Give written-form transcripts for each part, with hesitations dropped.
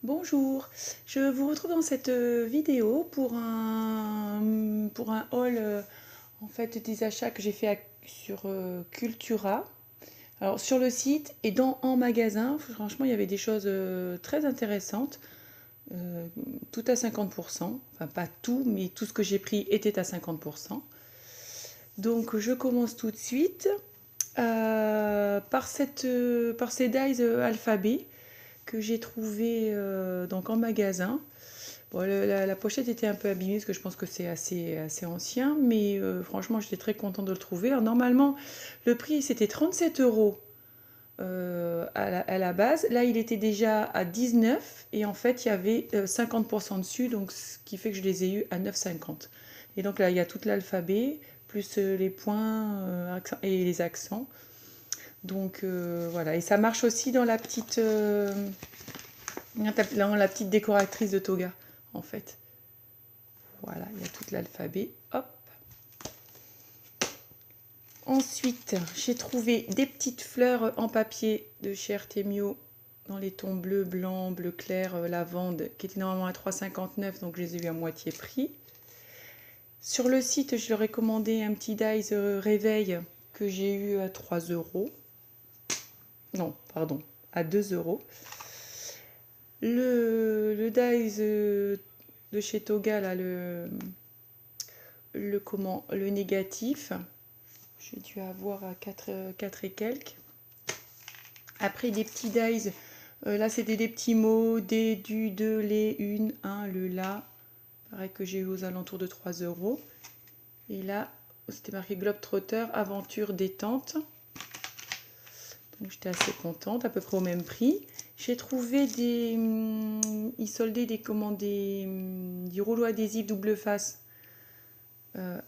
Bonjour, je vous retrouve dans cette vidéo pour un haul en fait des achats que j'ai fait sur Cultura. Alors sur le site et en magasin, franchement il y avait des choses très intéressantes, tout à 50%, enfin pas tout, mais tout ce que j'ai pris était à 50%. Donc je commence tout de suite par ces dies alphabet que j'ai trouvé donc en magasin. Bon, la pochette était un peu abîmée parce que je pense que c'est assez ancien, mais franchement j'étais très contente de le trouver. Alors normalement le prix c'était 37 € à la base. Là il était déjà à 19 et en fait il y avait 50% dessus, donc ce qui fait que je les ai eu à 9,50. Et donc là il y a tout l'alphabet, plus les points et les accents. Donc voilà, et ça marche aussi dans dans la petite décoratrice de toga, en fait. Voilà, il y a tout l'alphabet. Hop. Ensuite, j'ai trouvé des petites fleurs en papier de chez Artemio dans les tons bleu, blanc, bleu clair, lavande, qui étaient normalement à 3,59, donc je les ai eu à moitié prix. Sur le site, je leur ai commandé un petit dies réveil que j'ai eu à 3 €. Non, pardon, à 2 €. Le dies de chez Toga, là, le négatif, j'ai dû avoir à 4 et quelques. Après, des petits dies, là, c'était des petits mots, des, du, de, les, une, un, le, la. Pareil que j'ai eu aux alentours de 3 €. Et là, c'était marqué Globetrotter, aventure détente. Donc j'étais assez contente, à peu près au même prix. J'ai trouvé ils soldaient des rouleaux adhésifs double face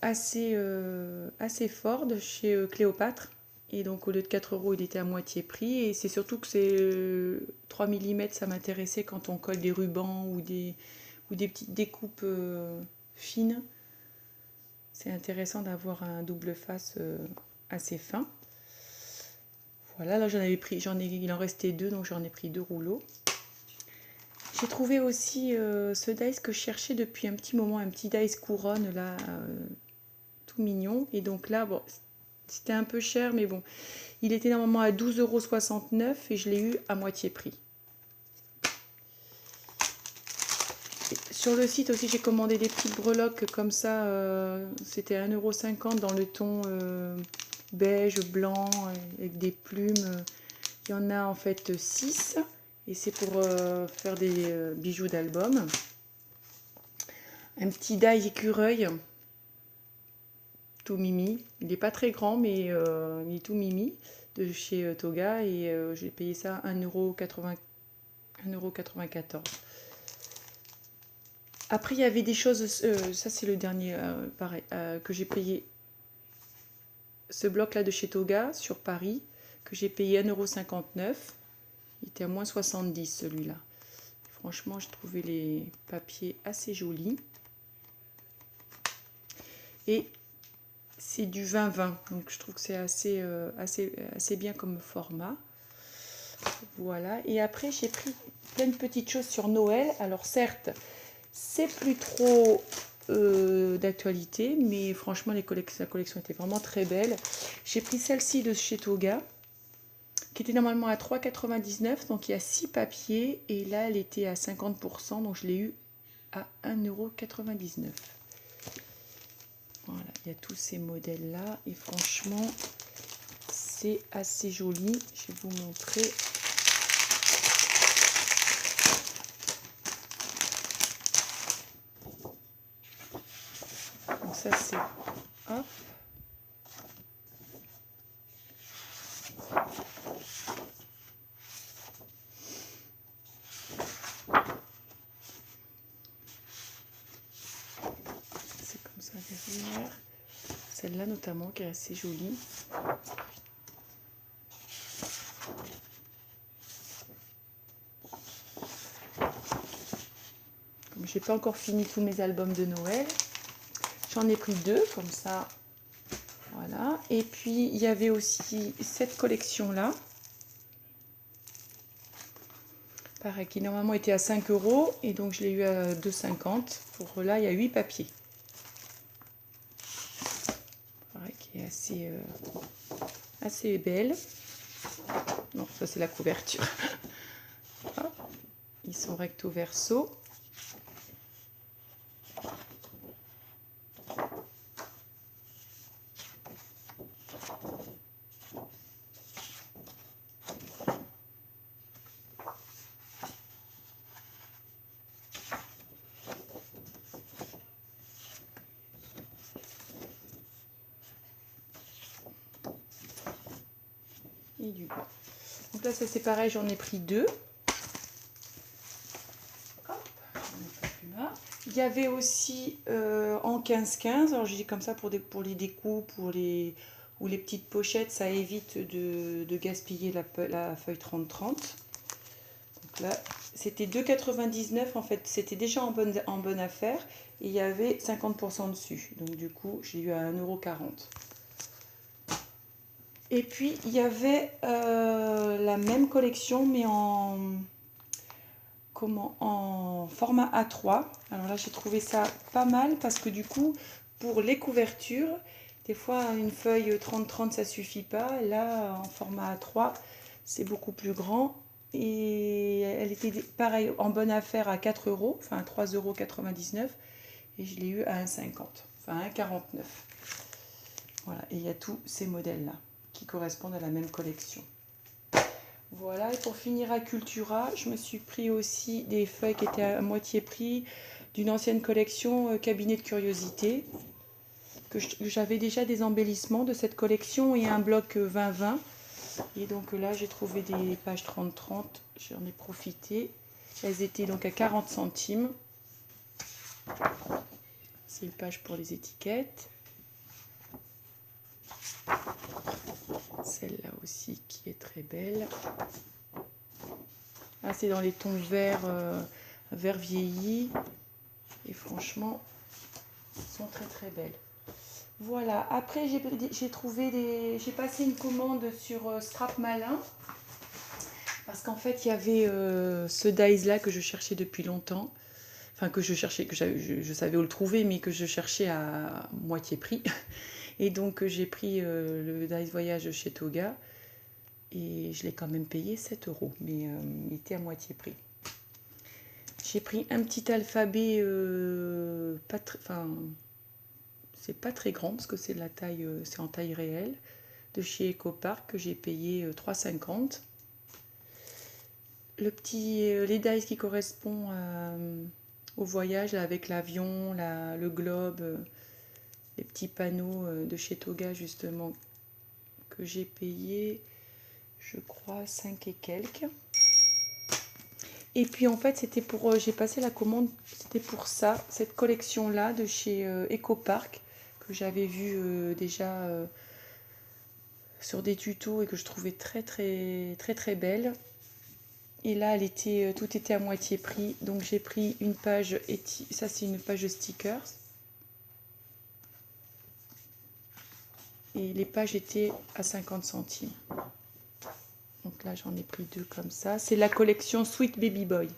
assez forts de chez Cléopâtre. Et donc au lieu de 4 €, il était à moitié prix. Et c'est surtout que c'est 3 mm, ça m'intéressait quand on colle des rubans ou des petites découpes fines. C'est intéressant d'avoir un double face assez fin. Voilà, là il en restait 2, donc j'en ai pris 2 rouleaux. J'ai trouvé aussi ce dice que je cherchais depuis un petit moment, un petit dice couronne là, tout mignon. Et donc là, bon, c'était un peu cher, mais bon, il était normalement à 12,69 € et je l'ai eu à moitié prix. Et sur le site aussi, j'ai commandé des petites breloques comme ça, c'était à 1,50 € dans le ton beige, blanc, avec des plumes. Il y en a en fait 6 et c'est pour faire des bijoux d'album. Un petit die écureuil, tout mimi. Il n'est pas très grand, mais il est tout mimi, de chez Toga. Et j'ai payé ça 1,94 €. Après, il y avait des choses, ça c'est le dernier, pareil, que j'ai payé. Ce bloc là de chez Toga sur Paris, que j'ai payé 1,59 €. Il était à moins 70 celui-là. Franchement, je trouvais les papiers assez jolis. Et c'est du 20-20, donc je trouve que c'est assez bien comme format. Voilà, et après j'ai pris plein de petites choses sur Noël. Alors certes, c'est plus trop d'actualité, mais franchement la collection était vraiment très belle. J'ai pris celle-ci de chez Toga, qui était normalement à 3,99 €, donc il y a 6 papiers, et là elle était à 50%, donc je l'ai eu à 1,99 €. Voilà, il y a tous ces modèles-là, et franchement, c'est assez joli. Je vais vous montrer. Donc ça, c'est... Hop. C'est comme ça derrière. Celle-là notamment qui est assez jolie. Comme j'ai pas encore fini tous mes albums de Noël, j'en ai pris 2 comme ça. Voilà. Et puis il y avait aussi cette collection-là. pareil, qui normalement était à 5 euros. Et donc, je l'ai eu à 2,50. Pour là, il y a 8 papiers. Pareil, qui est assez belle. Non, ça, c'est la couverture. Hop. Ils sont recto verso. Et du blanc. Donc là, ça c'est pareil, j'en ai pris 2. Il y avait aussi en 15-15, alors je dis comme ça pour les découpes, ou les petites pochettes, ça évite de gaspiller la feuille 30-30. Donc là, c'était 2,99 en fait, c'était déjà en bonne affaire, et il y avait 50% dessus. Donc du coup, j'ai eu à 1,40 €. Et puis, il y avait la même collection, mais en format A3. Alors là, j'ai trouvé ça pas mal parce que du coup, pour les couvertures, des fois, une feuille 30-30, ça suffit pas. Là, en format A3, c'est beaucoup plus grand. Et elle était pareil en bonne affaire à 4 euros, enfin 3,99 €. Et je l'ai eu à 1,50, enfin 1,49. Voilà, et il y a tous ces modèles-là qui correspondent à la même collection. Voilà, et pour finir à Cultura, je me suis pris aussi des feuilles qui étaient à moitié prix d'une ancienne collection Cabinet de curiosité. J'avais déjà des embellissements de cette collection et un bloc 20-20. Et donc là, j'ai trouvé des pages 30-30, j'en ai profité. Elles étaient donc à 40 centimes. C'est une page pour les étiquettes. Celle-là aussi qui est très belle. Ah, c'est dans les tons vert vieilli. Et franchement, elles sont très très belles. Voilà, après j'ai passé une commande sur Scrap Malin. Parce qu'en fait, il y avait ce dies là que je cherchais depuis longtemps. Enfin, que je cherchais, je savais où le trouver, mais que je cherchais à moitié prix. Et donc, j'ai pris le dies voyage chez Toga. Et je l'ai quand même payé 7 €. Mais il était à moitié prix. J'ai pris un petit alphabet, c'est pas très grand parce que c'est de la taille, c'est en taille réelle, de chez Ecopark que j'ai payé 3,50 €. Les dies qui correspondent au voyage là, avec l'avion, le globe, les petits panneaux de chez Toga justement que j'ai payé, je crois 5 et quelques. Et puis en fait c'était pour, j'ai passé la commande, c'était pour ça, cette collection là de chez Ecopark que j'avais vu déjà sur des tutos et que je trouvais très très très très belle. Et là tout était à moitié prix, donc j'ai pris une page, ça c'est une page de stickers. Et les pages étaient à 50 centimes. Donc là j'en ai pris 2 comme ça. C'est la collection Sweet Baby Boy.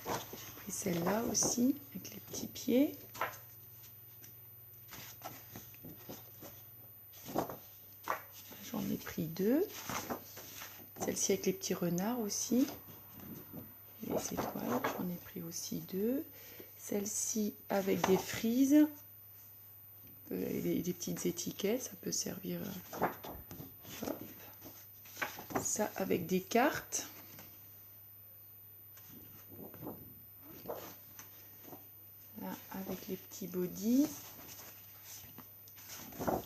J'ai pris celle-là aussi avec les petits pieds. J'en ai pris 2. Celle-ci avec les petits renards aussi. Et les étoiles, j'en ai pris aussi 2. Celle-ci avec des frises. Des petites étiquettes, ça peut servir. Hop. Ça avec des cartes. Là, avec les petits bodys.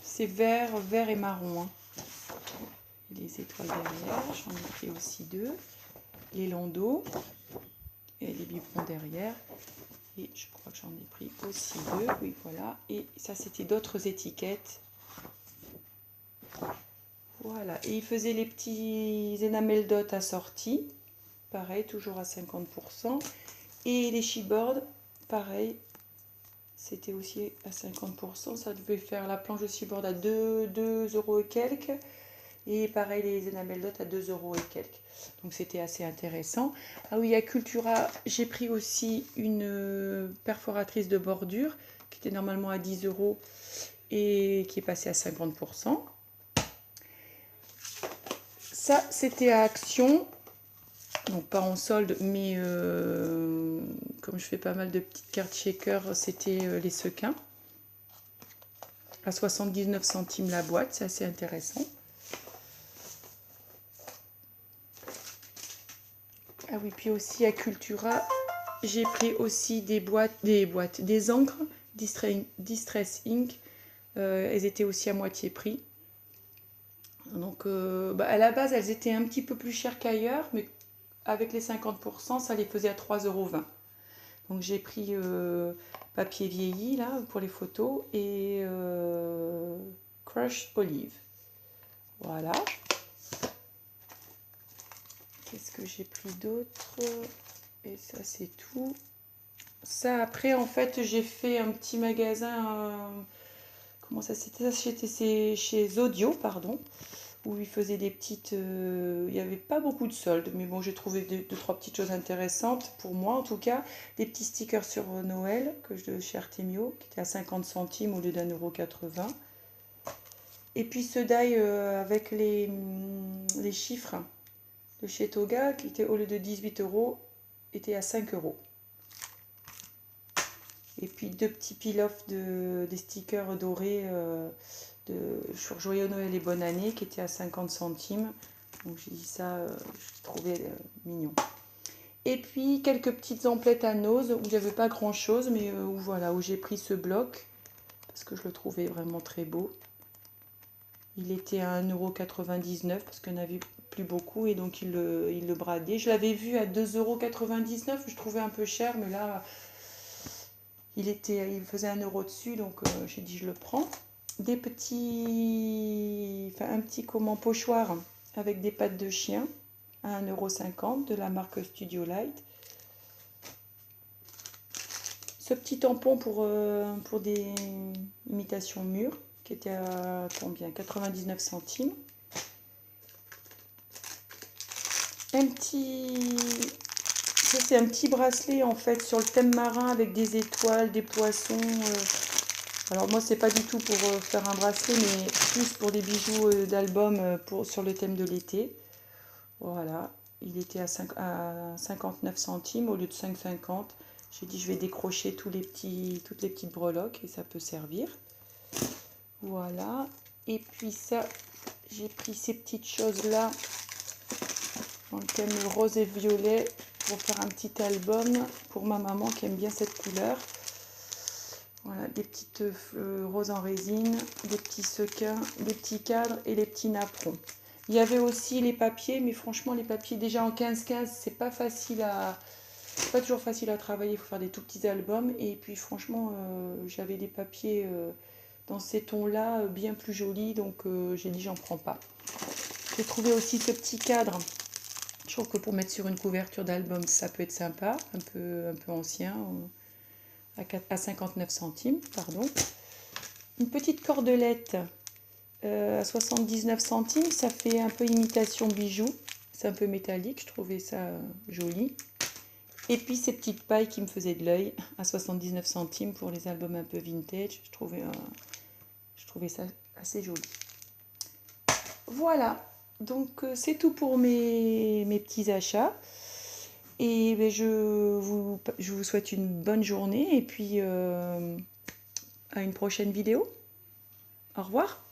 C'est vert et marron. Hein. Et les étoiles derrière, j'en ai pris aussi 2. Les landaux et les biberons derrière. Et je crois que j'en ai pris aussi 2. Oui, voilà. Et ça, c'était d'autres étiquettes. Voilà. Et il faisait les petits enamel dot assortis. Pareil, toujours à 50%. Et les chipboards, pareil. C'était aussi à 50%. Ça devait faire la planche de chipboard à 2 € et quelques. Et pareil, les Enamel Dot à 2 € et quelques. Donc c'était assez intéressant. Ah oui, à Cultura, j'ai pris aussi une perforatrice de bordure qui était normalement à 10 € et qui est passée à 50%. Ça, c'était à Action. Donc pas en solde, mais comme je fais pas mal de petites cartes shaker, c'était les sequins. À 79 centimes la boîte, c'est assez intéressant. Ah oui, puis aussi à Cultura, j'ai pris aussi des encres Distress Ink. Elles étaient aussi à moitié prix. Donc à la base, elles étaient un petit peu plus chères qu'ailleurs, mais avec les 50%, ça les faisait à 3,20 €. Donc j'ai pris papier vieilli là pour les photos et Crush Olive. Voilà. Qu'est-ce que j'ai pris d'autre? Et ça c'est tout. Ça après en fait j'ai fait un petit magasin. Comment ça c'était? C'était chez Zodio, pardon. Où ils faisaient des petites... il n'y avait pas beaucoup de soldes, mais bon, j'ai trouvé deux, trois petites choses intéressantes, pour moi en tout cas. Des petits stickers sur Noël, chez Artemio, qui étaient à 50 centimes au lieu d'1,80 €. Et puis ce die avec les chiffres de chez Toga, qui était au lieu de 18 €, était à 5 €. Et puis deux petits peel-off des stickers dorés sur Joyeux Noël et Bonne Année qui était à 50 centimes. Donc j'ai dit ça, je trouvais mignon. Et puis quelques petites emplettes à nose où j'avais pas grand chose, mais où j'ai pris ce bloc parce que je le trouvais vraiment très beau. Il était à 1,99 € parce qu'il n'y en avait plus beaucoup et donc il le bradait. Je l'avais vu à 2,99 €, je trouvais un peu cher, mais là il faisait 1 € dessus, donc j'ai dit je le prends. Un petit pochoir avec des pattes de chien à 1,50 € de la marque Studio Light. Ce petit tampon pour des imitations mûres qui était à combien? 99 centimes. C'est un petit bracelet en fait sur le thème marin avec des étoiles, des poissons. Alors moi c'est pas du tout pour faire un bracelet, mais plus pour des bijoux d'album sur le thème de l'été. Voilà, il était à 59 centimes au lieu de 5,50 €. J'ai dit je vais décrocher toutes les petites breloques et ça peut servir. Voilà, et puis ça, j'ai pris ces petites choses là dans le thème rose et violet pour faire un petit album pour ma maman qui aime bien cette couleur. Voilà, des petites roses en résine, des petits sequins, des petits cadres et les petits napperons. Il y avait aussi les papiers, mais franchement les papiers déjà en 15-15, c'est pas toujours facile à travailler, il faut faire des tout petits albums. Et puis franchement, j'avais des papiers dans ces tons-là bien plus jolis, donc j'ai dit j'en prends pas. J'ai trouvé aussi ce petit cadre. Je trouve que pour mettre sur une couverture d'album, ça peut être sympa, un peu ancien. À 59 centimes, pardon. Une petite cordelette à 79 centimes, ça fait un peu imitation bijou, c'est un peu métallique, je trouvais ça joli. Et puis ces petites pailles qui me faisaient de l'œil à 79 centimes pour les albums un peu vintage, je trouvais ça assez joli. Voilà, donc c'est tout pour mes petits achats. Et ben, je vous souhaite une bonne journée et puis à une prochaine vidéo. Au revoir.